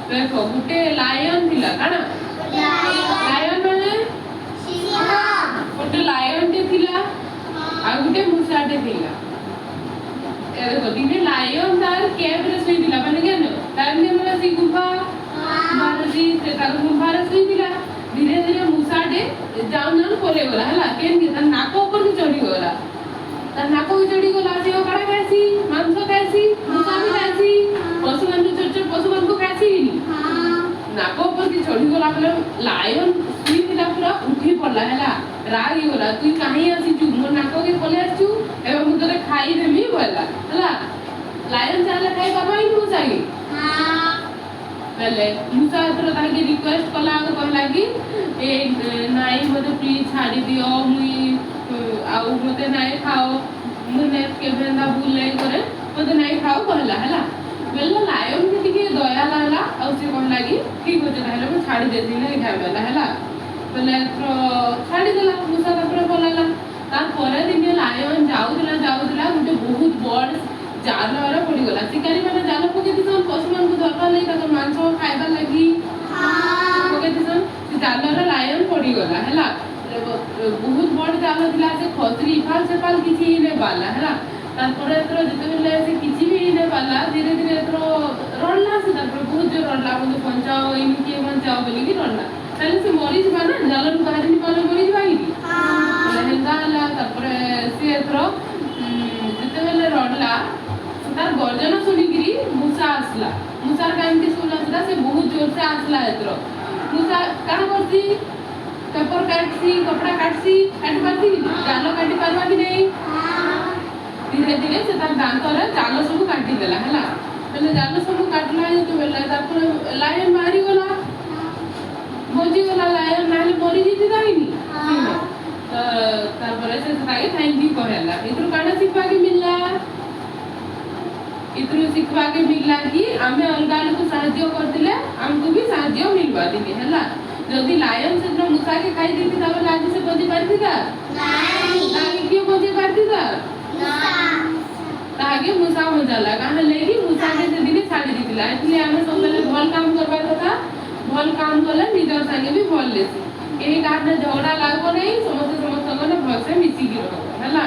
देख गोटे लायन थिला काना लायन माने गोटे लायन टे थिला आ गोटे मुसाटे थिला ए देखो दिने लायन तार केव रे सोई थिला माने केन टाइम ने मला सी गुफा मारजी से तार गुफा रे सोई थिला धीरे धीरे मुसाटे जाउन जाउन पले गला हला केन के तार नाको ऊपर की चढ़ी गला तार नाको की चढ़ी गला से ओ काडा खासी मांस खासी मुसा भी खासी पशु मन छोट छोट पशु मन को खासी नाको ऊपर की चढ़ी गला पले लायन सोई थिला पूरा उठी पड़ला हला रागी गला तू काहे आसी छु मोर नाको के पले आछु एबे मु तोरे खाई देमी बोला हला लायन चाले खाई पाबाई मुसा की हां पहले मुसा तो ताके रिक्वेस्ट कला को कहला कि ए नाई मते प्लीज छाड़ी दियो मुई आउ मते नाई खाओ मुने के बेंदा बुले करे मते नाई खाओ कहला हला बेला लायन के टिके दया लागला और से कहला कि ठीक होते ताहले मु छाड़ी देती नहीं खाइबला हला पहले तो छाड़ी देला मुसा तापर बोलाला तार परे दिन लायन जाउदिला गुटे बहुत बड़ जाल वाला पड़ी गला शिकारी माने जाल पके दिसन पशु मान को धरबा लई ताको मांस खाइबा लागि हां पके दिसन से जाल वाला लायन पड़ी गला हला बहुत बड़ जाल दिला से खतरी फाल से फाल किछि ने बाला हला तारपर एतरो जते बेले से किछि भी ने बाला धीरे धीरे एतरो रडला से तारपर बहुत जोर रडला मुझे पंचाओ इनके पंचाओ बोली कि रडला ताले से मरी जबा ना जाल नु बाहर नि पाले मरी जबा कि हां हेंदा हला तारपर से एतरो जते बेले रडला तार गर्जना सुनिगिरी मुसा आसला मुसार कान के सुनला से बहुत जोर से आसला एतरो मुसा कान करती कपर काटसी कपड़ा काटसी काट पाती जाल काटी पारवा कि नहीं धीरे धीरे से तार दांत रे जाल सब काटी देला हला पहले जाल सब काटला तो बेला तापर लायन मारी गला मोजी गला लायन नाले मरी जीती दाइनी तापर से ताके थैंक यू कहला इतरो काना सिखवा के मिलला इतरो सिखवा के मिलला कि आमे अलगा लोग सहाय्य करतिले हमको भी सहाय्य मिलवा दिने हला जदी लायन से जो मुसा के खाई देती तब लाज से बजे पारती था नहीं क्यों बजे पारती था ना तागे मुसा हो जाला काहे लेगी मुसा के से दिने छाड़ी दितिला इसलिए हमें सब पहले भल काम करबा था भल काम करले निजर संगे भी भल लेसी एही कारण झगड़ा लागबो नहीं समस्त समस्त को भल से मिसी की रहो हला